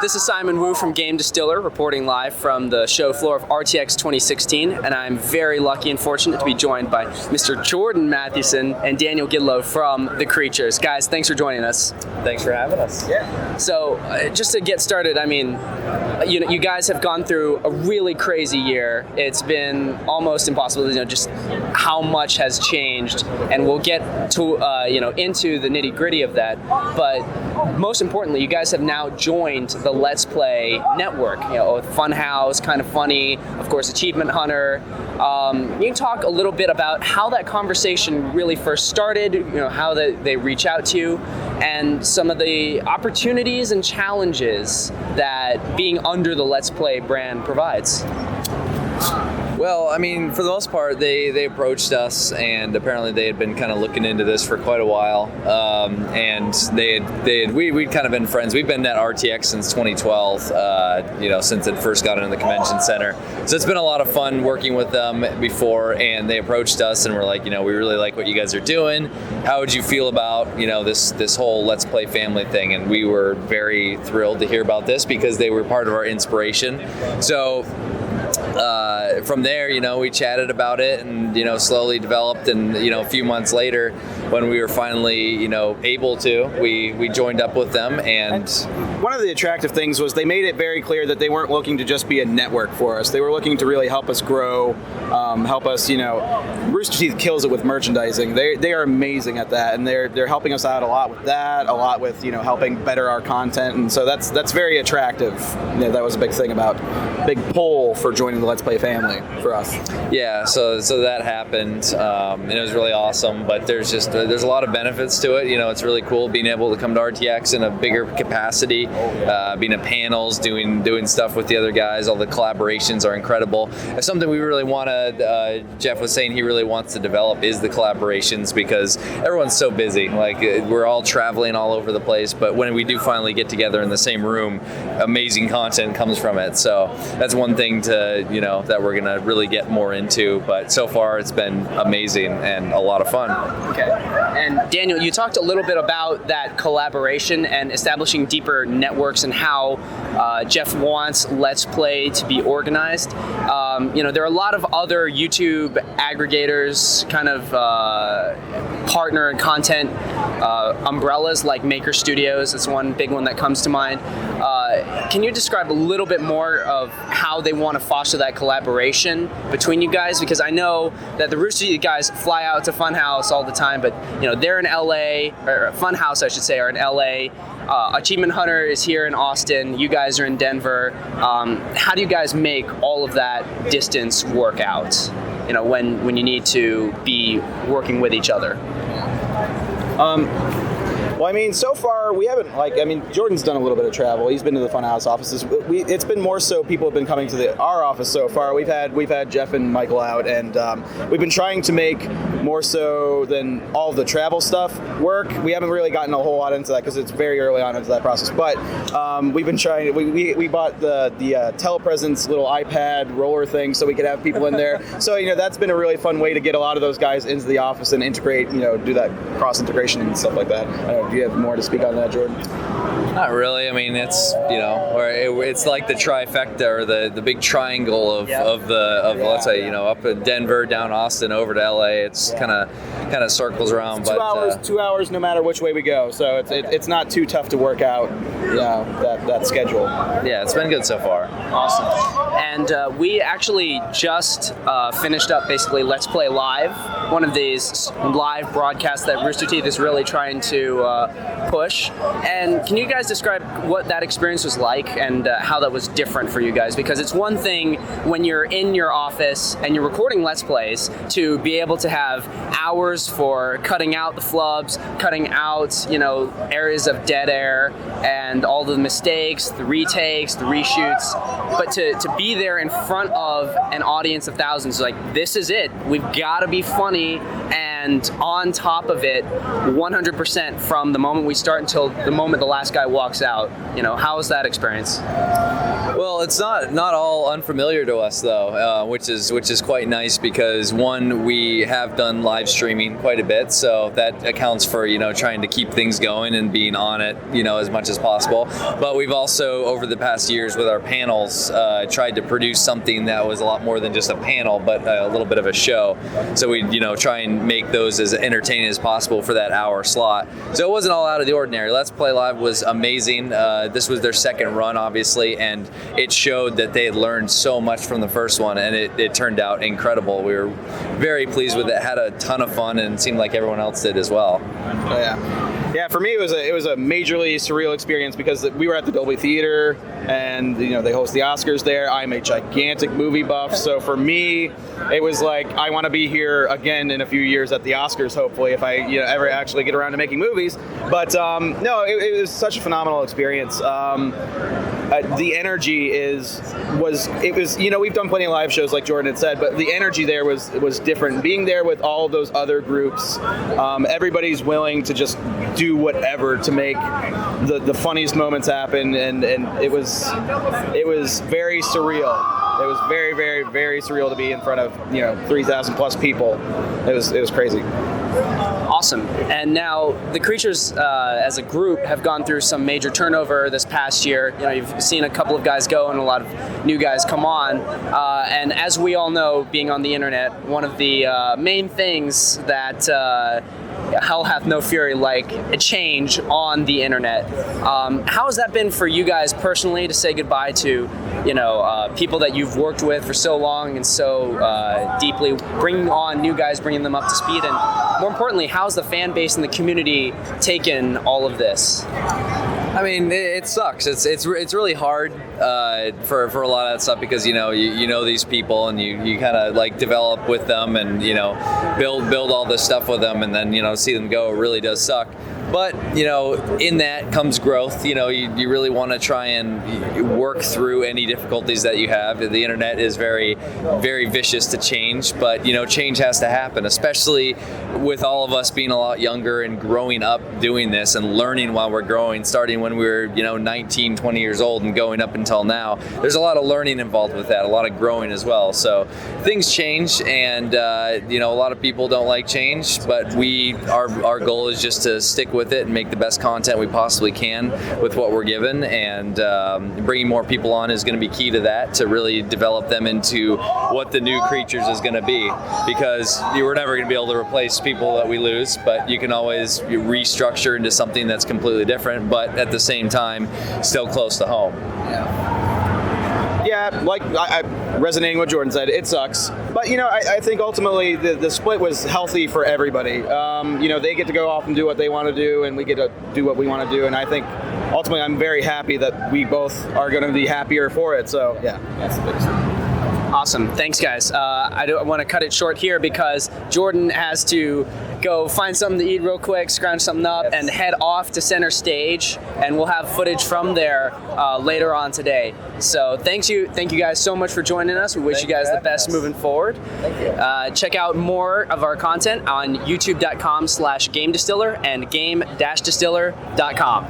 This is Simon Wu from Game Distiller, reporting live from the show floor of RTX 2016, and I'm very lucky and fortunate to be joined by Mr. Jordan Mathewson and Daniel Gidlow from The Creatures. Guys, thanks for joining us. Thanks for having us. Yeah. So, just to get started, I mean, you guys have gone through a really crazy year. It's been almost impossible to know just how much has changed, and we'll get to into the nitty-gritty of that. But most importantly, you guys have now joined the Let's Play network. With Funhouse, Kind of Funny, of course, Achievement Hunter. You can talk a little bit about how that conversation really first started, how they reach out to you, and some of the opportunities and challenges that being under the Let's Play brand provides. Well, I mean, for the most part, they approached us, and apparently they had been kind of looking into this for quite a while. And we'd kind of been friends. We've been at RTX since 2012, since it first got into the convention center. So it's been a lot of fun working with them before, and they approached us and were like, we really like what you guys are doing. How would you feel about, this whole Let's Play family thing? And we were very thrilled to hear about this because they were part of our inspiration. So from there, we chatted about it and, slowly developed. And, a few months later, when we were finally, able to, we joined up with them. And one of the attractive things was they made it very clear that they weren't looking to just be a network for us. They were looking to really help us grow, help us, Rooster Teeth kills it with merchandising. They are amazing at that, and they're helping us out a lot with that, a lot with, helping better our content. And so that's very attractive. That was a big thing big pull for joining the Let's Play family for us. Yeah, so that happened, and it was really awesome. But there's a lot of benefits to it. It's really cool being able to come to RTX in a bigger capacity, being at panels, doing stuff with the other guys. All the collaborations are incredible. It's something we really want to. Jeff was saying he really wants to develop is the collaborations, because everyone's so busy. Like, we're all traveling all over the place, but when we do finally get together in the same room, amazing content comes from it. So that's one thing that we're gonna really get more into, but so far it's been amazing and a lot of fun. Okay. And Daniel, you talked a little bit about that collaboration and establishing deeper networks and how Jeff wants Let's Play to be organized. There are a lot of other YouTube aggregators, kind of partner and content umbrellas like Maker Studios. It's one big one that comes to mind. Can you describe a little bit more of how they want to foster that collaboration between you guys? Because I know that the Rooster Teeth guys fly out to Funhouse all the time, but they're in LA, or Funhouse I should say, are in LA. Achievement Hunter is here in Austin. You guys are in Denver. How do you guys make all of that distance work out? When you need to be working with each other. Well, I mean, so far we haven't, Jordan's done a little bit of travel. He's been to the Funhouse offices. It's been more so people have been coming to our office so far. We've had Jeff and Michael out, and we've been trying to make more so than all of the travel stuff work. We haven't really gotten a whole lot into that because it's very early on into that process. But we've been trying. We bought the telepresence little iPad roller thing so we could have people in there. So that's been a really fun way to get a lot of those guys into the office and integrate. Do that cross integration and stuff like that. Do you have more to speak on that, Jordan? Not really. I mean, it's it's like the trifecta or the big triangle of let's say up in Denver, down Austin, over to LA. It's kind of circles around. It's 2 hours, no matter which way we go. So it's not too tough to work out that schedule. Yeah, it's been good so far. Awesome. And we actually just finished up basically Let's Play Live, one of these live broadcasts that Rooster Teeth is really trying to push. And can you guys describe what that experience was like and how that was different for you guys? Because it's one thing when you're in your office and you're recording Let's Plays to be able to have hours for cutting out the flubs, cutting out, areas of dead air and all the mistakes, the retakes, the reshoots. But to be there in front of an audience of thousands, like, this is it. We've got to be funny and and on top of it, 100% from the moment we start until the moment the last guy walks out. How was that experience? Well, it's not all unfamiliar to us though, which is quite nice because one, we have done live streaming quite a bit, so that accounts for trying to keep things going and being on it as much as possible. But we've also over the past years with our panels tried to produce something that was a lot more than just a panel, but a little bit of a show. So we try and make those as entertaining as possible for that hour slot. So it wasn't all out of the ordinary. Let's Play Live was amazing. This was their second run, obviously, and it showed that they had learned so much from the first one, and it turned out incredible. We were very pleased with it, had a ton of fun, and it seemed like everyone else did as well. Oh, yeah, for me it was a majorly surreal experience because we were at the Dolby Theater, and they host the Oscars there. I'm a gigantic movie buff, so for me it was like I want to be here again in a few years at the Oscars, hopefully, if I ever actually get around to making movies. But no, it was such a phenomenal experience. The energy was we've done plenty of live shows like Jordan had said, but the energy there was different. Being there with all of those other groups, everybody's willing to just do whatever to make the funniest moments happen, and it was very surreal. It was very, very, very surreal to be in front of 3,000 plus people. It was crazy. Awesome. And now the Creatures as a group have gone through some major turnover this past year. You've seen a couple of guys go and a lot of new guys come on. And as we all know, being on the internet, one of the main things that hell hath no fury like a change on the internet. How has that been for you guys personally to say goodbye to people that you've worked with for so long and so deeply, bringing on new guys, bringing them up to speed, and more importantly, how's the fan base and the community taken all of this? I mean, it sucks. It's really hard for a lot of that stuff because you know these people and you kind of like develop with them and build all this stuff with them, and then see them go. It really does suck. But in that comes growth. You really want to try and work through any difficulties that you have. The internet is very, very vicious to change, but change has to happen, especially with all of us being a lot younger and growing up doing this and learning while we're growing, starting when we were 19, 20 years old and going up until now. There's a lot of learning involved with that, a lot of growing as well. So things change, and a lot of people don't like change, but our goal is just to stick with it and make the best content we possibly can with what we're given, and bringing more people on is going to be key to that, to really develop them into what the new Creatures is going to be, because we're never going to be able to replace people that we lose, but you can always restructure into something that's completely different, but at the same time still close to home. Yeah, like I resonating with what Jordan said, it sucks. But I think ultimately the split was healthy for everybody. They get to go off and do what they want to do, and we get to do what we want to do. And I think ultimately I'm very happy that we both are going to be happier for it. So yeah, that's the biggest thing. Awesome. Thanks, guys. I don't want to cut it short here because Jordan has to go find something to eat real quick, scrounge something up, and head off to center stage, and we'll have footage from there later on today. So thank you guys so much for joining us. We wish you guys the best moving forward. Thank you. Check out more of our content on youtube.com/GameDistiller and game-distiller.com.